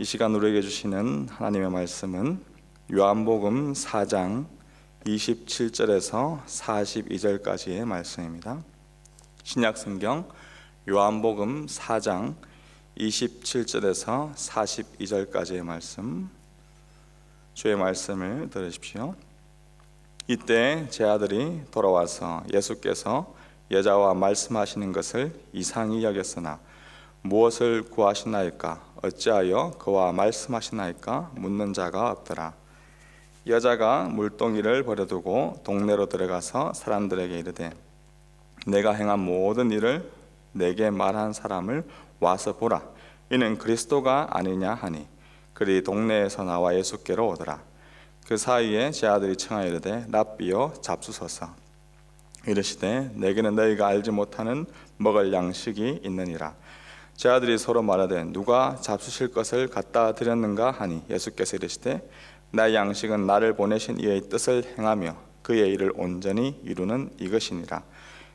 이 시간 우리에게 주시는 하나님의 말씀은 요한복음 4장 27절에서 42절까지의 말씀입니다. 신약성경 요한복음 4장 27절에서 42절까지의 말씀, 주의 말씀을 들으십시오. 이때 제 아들이 돌아와서 예수께서 여자와 말씀하시는 것을 이상히 여겼으나 무엇을 구하시나이까? 어찌하여 그와 말씀하시나이까? 묻는 자가 없더라. 여자가 물동이를 버려두고 동네로 들어가서 사람들에게 이르되 내가 행한 모든 일을 내게 말한 사람을 와서 보라. 이는 그리스도가 아니냐 하니 그리 동네에서 나와 예수께로 오더라. 그 사이에 제 아들이 청하여 이르되 랍비여 잡수소서. 이르시되 내게는 너희가 알지 못하는 먹을 양식이 있느니라. 제 아들이 서로 말하되 누가 잡수실 것을 갖다 드렸는가 하니 예수께서 이르시되 나의 양식은 나를 보내신 이의 뜻을 행하며 그의 일을 온전히 이루는 이것이니라.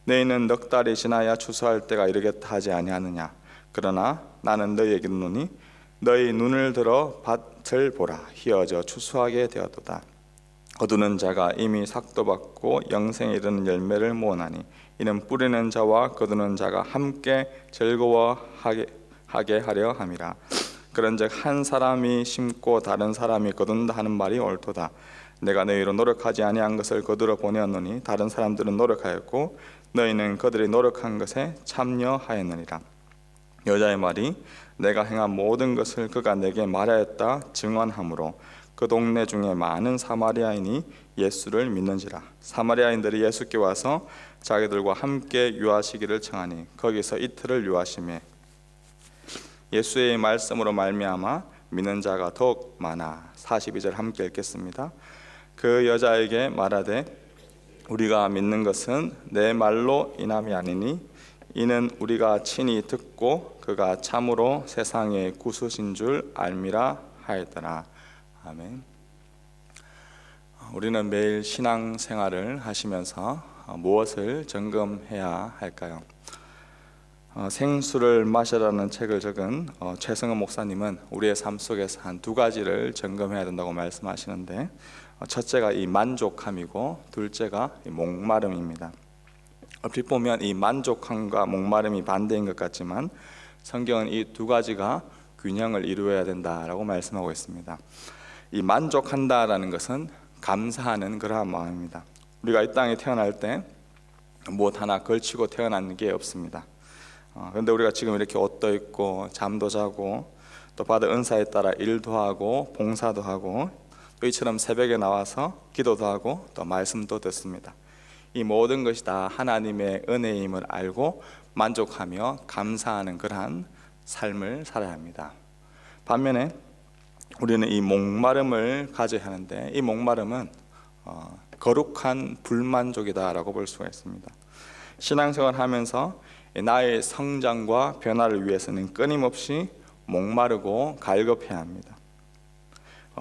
너희는 넉 달이 지나야 추수할 때가 이르겠다 하지 아니하느냐. 그러나 나는 너희에게 이르노니 너희 눈을 들어 밭을 보라. 희어져 추수하게 되었도다. 거두는 자가 이미 삭도 받고 영생에 이르는 열매를 모으나니 이는 뿌리는 자와 거두는 자가 함께 즐거워하게 하려 함이라. 그런즉 한 사람이 심고 다른 사람이 거둔다 하는 말이 옳도다. 내가 너희로 노력하지 아니한 것을 거두러 보내었노니 다른 사람들은 노력하였고 너희는 그들이 노력한 것에 참여하였느니라. 여자의 말이 내가 행한 모든 것을 그가 내게 말하였다 증언하므로 그 동네 중에 많은 사마리아인이 예수를 믿는지라. 사마리아인들이 예수께 와서 자기들과 함께 유하시기를 청하니 거기서 이틀을 유하시매 예수의 말씀으로 말미암아 믿는 자가 더욱 많아. 42절 함께 읽겠습니다. 그 여자에게 말하되 우리가 믿는 것은 내 말로 인함이 아니니 이는 우리가 친히 듣고 그가 참으로 세상의 구수신 줄 알미라 하였더라. 아멘. 우리는 매일 신앙생활을 하시면서 무엇을 점검해야 할까요? 생수를 마셔라는 책을 적은 최승은 목사님은 우리의 삶 속에서 한 두 가지를 점검해야 된다고 말씀하시는데 첫째가 이 만족함이고 둘째가 이 목마름입니다. 얼핏 보면 이 만족함과 목마름이 반대인 것 같지만 성경은 이 두 가지가 균형을 이루어야 된다라고 말씀하고 있습니다. 이 만족한다라는 것은 감사하는 그러한 마음입니다. 우리가 이 땅에 태어날 때 무엇 하나 걸치고 태어난 게 없습니다. 그런데 우리가 지금 이렇게 옷도 입고 잠도 자고 또 받은 은사에 따라 일도 하고 봉사도 하고 또 이처럼 새벽에 나와서 기도도 하고 또 말씀도 듣습니다. 이 모든 것이 다 하나님의 은혜임을 알고 만족하며 감사하는 그러한 삶을 살아야 합니다. 반면에 우리는 이 목마름을 가져야 하는데 이 목마름은 거룩한 불만족이다라고 볼 수가 있습니다. 신앙생활 하면서 나의 성장과 변화를 위해서는 끊임없이 목마르고 갈급해야 합니다.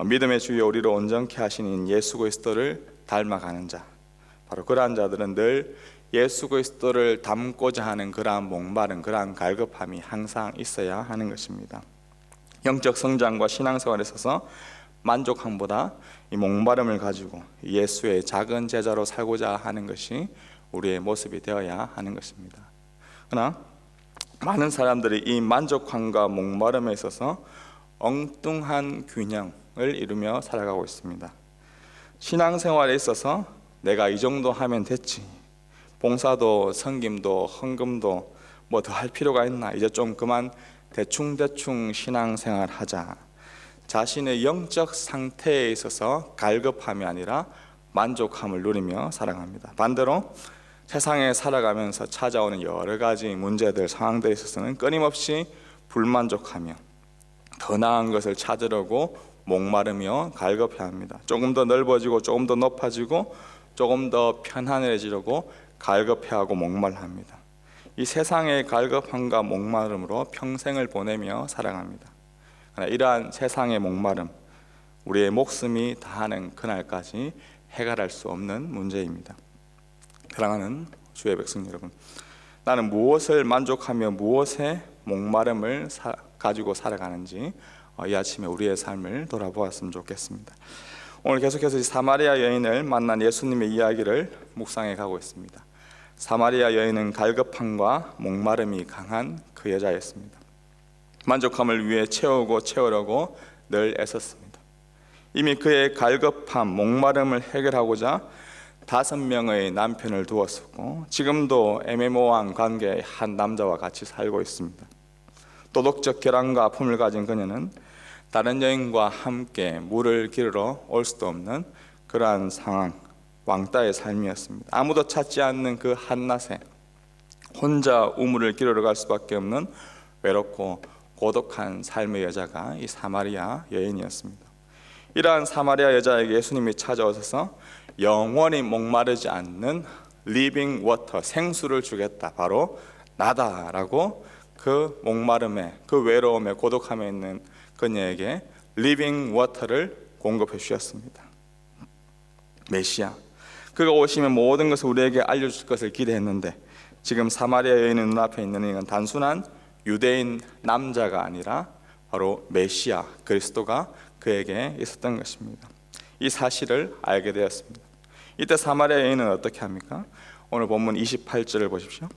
믿음의 주여 우리를 온전케 하시는 예수 그리스도를 닮아가는 자, 바로 그러한 자들은 늘 예수 그리스도를 닮고자 하는 그러한 목마름, 그러한 갈급함이 항상 있어야 하는 것입니다. 영적 성장과 신앙생활에 있어서 만족함보다 이 목마름을 가지고 예수의 작은 제자로 살고자 하는 것이 우리의 모습이 되어야 하는 것입니다. 그러나 많은 사람들이 이 만족함과 목마름에 있어서 엉뚱한 균형을 이루며 살아가고 있습니다. 신앙생활에 있어서 내가 이 정도 하면 됐지, 봉사도 섬김도 헌금도 뭐 더 할 필요가 있나, 이제 좀 그만 대충 신앙생활 하자. 자신의 영적 상태에 있어서 갈급함이 아니라 만족함을 누리며 살아갑니다. 반대로 세상에 살아가면서 찾아오는 여러 가지 문제들, 상황들에 있어서는 끊임없이 불만족하며 더 나은 것을 찾으려고 목마르며 갈급해야 합니다. 조금 더 넓어지고 조금 더 높아지고 조금 더 편안해지려고 갈급해하고 목말합니다. 이 세상의 갈급함과 목마름으로 평생을 보내며 살아갑니다. 그러나 이러한 세상의 목마름, 우리의 목숨이 다하는 그날까지 해결할 수 없는 문제입니다. 사랑하는 주의 백성 여러분, 나는 무엇을 만족하며 무엇에 목마름을 가지고 살아가는지 이 아침에 우리의 삶을 돌아보았으면 좋겠습니다. 오늘 계속해서 이 사마리아 여인을 만난 예수님의 이야기를 묵상해 가고 있습니다. 사마리아 여인은 갈급함과 목마름이 강한 그 여자였습니다. 만족함을 위해 채우려고 늘 애썼습니다. 이미 그의 갈급함, 목마름을 해결하고자 5명의 남편을 두었었고, 지금도 애매모호한 관계의 한 남자와 같이 살고 있습니다. 도덕적 결함과 아픔을 가진 그녀는 다른 여인과 함께 물을 기르러 올 수도 없는 그러한 상황, 왕따의 삶이었습니다. 아무도 찾지 않는 그 한낮에 혼자 우물을 기르러 갈 수밖에 없는 외롭고 고독한 삶의 여자가 이 사마리아 여인이었습니다. 이러한 사마리아 여자에게 예수님이 찾아오셔서 영원히 목마르지 않는 리빙 워터, 생수를 주겠다, 바로 나다라고 그 목마름에, 그 외로움에, 고독함에 있는 그녀에게 리빙 워터를 공급해 주셨습니다. 메시아, 그가 오시면 모든 것을 우리에게 알려줄 것을 기대했는데, 지금 사마리아 여인의 눈앞에 있는 이는 단순한 유대인 남자가 아니라 바로 메시아 그리스도가 그에게 있었던 것입니다. 이 사실을 알게 되었습니다. 이때 사마리아 여인은 어떻게 합니까? 오늘 본문 28절을 보십시오.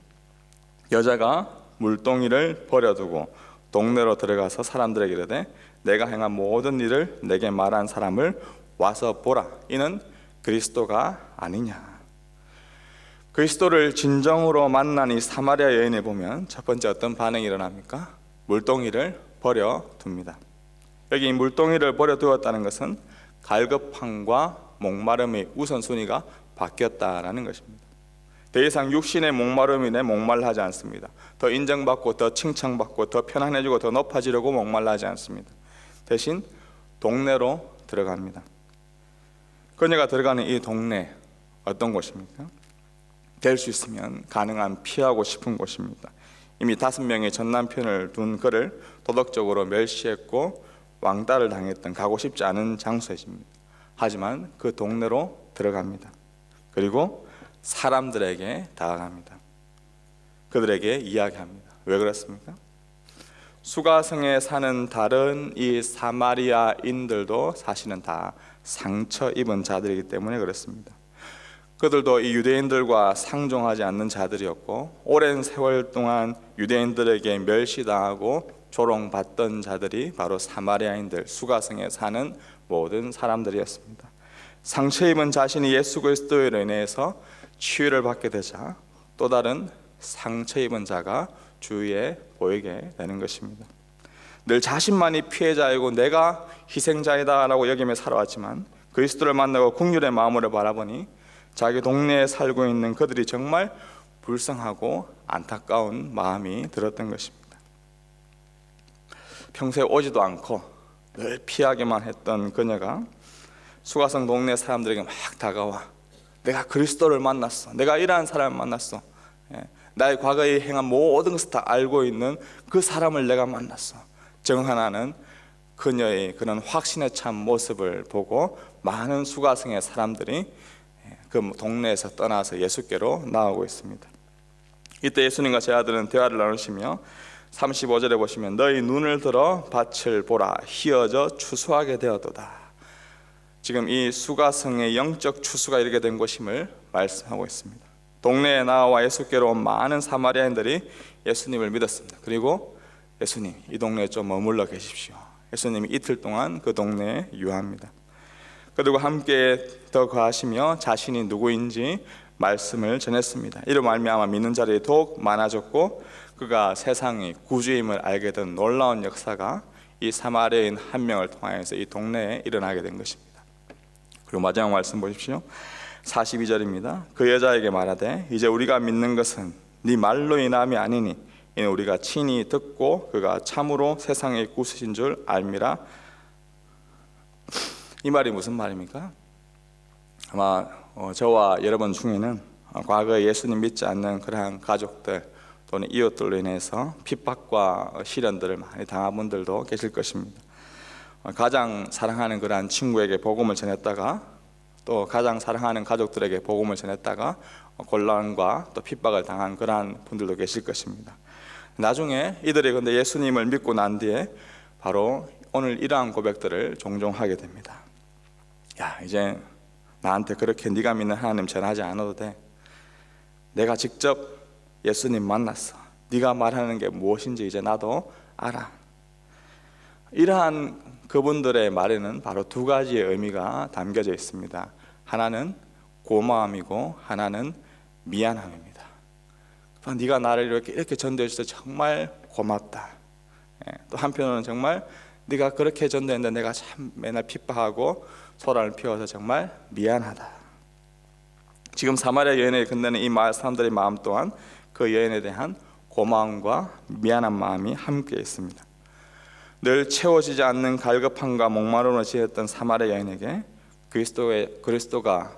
여자가 물동이를 버려두고 동네로 들어가서 사람들에게 이르되 내가 행한 모든 일을 내게 말한 사람을 와서 보라, 이는 그리스도가 아니냐. 그리스도를 진정으로 만난 이 사마리아 여인을 보면 첫 번째 어떤 반응이 일어납니까? 물동이를 버려둡니다. 여기 물동이를 버려두었다는 것은 갈급함과 목마름의 우선순위가 바뀌었다라는 것입니다. 더 이상 육신의 목마름이 내 목말라 하지 않습니다. 더 인정받고 더 칭찬받고 더 편안해지고 더 높아지려고 목말라 하지 않습니다. 대신 동네로 들어갑니다. 그녀가 들어가는 이 동네, 어떤 곳입니까? 될 수 있으면 가능한 피하고 싶은 곳입니다. 이미 5명의 전 남편을 둔 그를 도덕적으로 멸시했고 왕따를 당했던, 가고 싶지 않은 장소입니다. 하지만 그 동네로 들어갑니다. 그리고 사람들에게 다가갑니다. 그들에게 이야기합니다. 왜 그렇습니까? 수가성에 사는 다른 이 사마리아인들도 사실은 다 상처 입은 자들이기 때문에 그렇습니다. 그들도 이 유대인들과 상종하지 않는 자들이었고, 오랜 세월 동안 유대인들에게 멸시당하고 조롱받던 자들이 바로 사마리아인들, 수가성에 사는 모든 사람들이었습니다. 상처 입은 자신이 예수 그리스도로 인해서 치유를 받게 되자 또 다른 상처 입은 자가 주위에 보이게 되는 것입니다. 늘 자신만이 피해자이고 내가 희생자이다 라고 여기며 살아왔지만, 그리스도를 만나고 긍휼의 마음으로 바라보니 자기 동네에 살고 있는 그들이 정말 불쌍하고 안타까운 마음이 들었던 것입니다. 평소에 오지도 않고 늘 피하기만 했던 그녀가 수가성 동네 사람들에게 막 다가와 내가 그리스도를 만났어, 내가 이러한 사람을 만났어, 나의 과거에 행한 모든 것을 다 알고 있는 그 사람을 내가 만났어, 정하나는 그녀의 그런 확신에 찬 모습을 보고 많은 수가성의 사람들이 그 동네에서 떠나서 예수께로 나오고 있습니다. 이때 예수님과 제 아들은 대화를 나누시며 35절에 보시면 너희 눈을 들어 밭을 보라, 희어져 추수하게 되었도다. 지금 이 수가성의 영적 추수가 이르게 된 것임을 말씀하고 있습니다. 동네에 나와 예수께로 온 많은 사마리아인들이 예수님을 믿었습니다. 그리고 예수님, 이 동네에 좀 머물러 계십시오. 예수님이 이틀 동안 그 동네에 유하합니다. 그리고 함께 더 거하시며 자신이 누구인지 말씀을 전했습니다. 이로 말미암아 믿는 자들이 더욱 많아졌고, 그가 세상의 구주임을 알게 된 놀라운 역사가 이 사마리아인 한 명을 통하여서 이 동네에 일어나게 된 것입니다. 그리고 마지막 말씀 보십시오. 42절입니다. 그 여자에게 말하되 이제 우리가 믿는 것은 네 말로 인함이 아니니 이는 우리가 친히 듣고 그가 참으로 세상의 구주신 줄 알미라. 이 말이 무슨 말입니까? 아마 저와 여러분 중에는 과거에 예수님 믿지 않는 그러한 가족들 또는 이웃들로 인해서 핍박과 시련들을 많이 당한 분들도 계실 것입니다. 가장 사랑하는 그러한 친구에게 복음을 전했다가 또 가장 사랑하는 가족들에게 복음을 전했다가 곤란과 또 핍박을 당한 그러한 분들도 계실 것입니다. 나중에 이들이 근데 예수님을 믿고 난 뒤에 바로 오늘 이러한 고백들을 종종 하게 됩니다. 야, 이제 나한테 그렇게 네가 믿는 하나님 전하지 않아도 돼. 내가 직접 예수님 만났어. 네가 말하는 게 무엇인지 이제 나도 알아. 이러한 그분들의 말에는 바로 두 가지의 의미가 담겨져 있습니다. 하나는 고마움이고 하나는 미안함입니다. 네가 나를 이렇게 전도해 주셔서 정말 고맙다. 또 한편으로는 정말 네가 그렇게 전도했는데 내가 참 맨날 핍박하고 소란을 피워서 정말 미안하다. 지금 사마리아 여인에게 건네는 이 마을 사람들의 마음 또한 그 여인에 대한 고마움과 미안한 마음이 함께 있습니다. 늘 채워지지 않는 갈급함과 목마름으로 지었던 사마리아 여인에게 그리스도가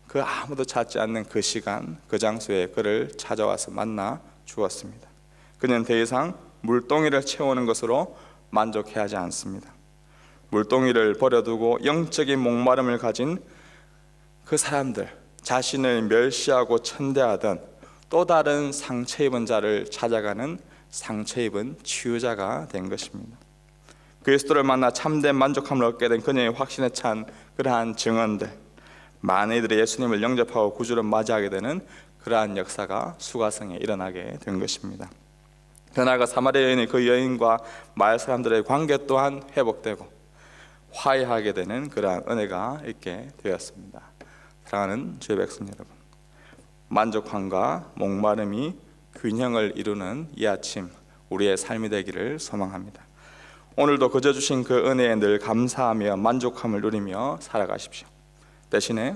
그 아무도 찾지 않는 그 시간, 그 장소에 그를 찾아와서 만나 주었습니다. 그는 더 이상 물동이를 채우는 것으로 만족해야 하지 않습니다. 물동이를 버려두고 영적인 목마름을 가진 그 사람들, 자신을 멸시하고 천대하던 또 다른 상처 입은 자를 찾아가는 상처 입은 치유자가 된 것입니다. 그리스도를 만나 참된 만족함을 얻게 된 그녀의 확신에 찬 그러한 증언들, 많은 이들이 예수님을 영접하고 구주를 맞이하게 되는 그러한 역사가 수가성에 일어나게 된 것입니다. 더 나아가 사마리아 여인이 그 여인과 마을 사람들의 관계 또한 회복되고 화해하게 되는 그러한 은혜가 있게 되었습니다. 사랑하는 주의 백성 여러분, 만족함과 목마름이 균형을 이루는 이 아침 우리의 삶이 되기를 소망합니다. 오늘도 그저 주신 그 은혜에 늘 감사하며 만족함을 누리며 살아가십시오. 대신에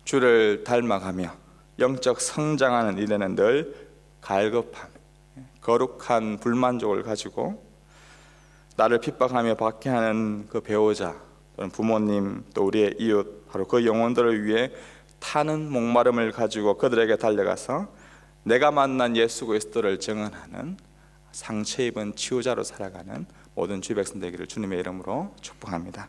주를 닮아가며 영적 성장하는 일에는 늘 갈급함, 거룩한 불만족을 가지고 나를 핍박하며 박해하는 그 배우자 또는 부모님 또 우리의 이웃, 바로 그 영혼들을 위해 타는 목마름을 가지고 그들에게 달려가서 내가 만난 예수 그리스도를 증언하는 상처 입은 치유자로 살아가는 모든 주의 백성 되기를 주님의 이름으로 축복합니다.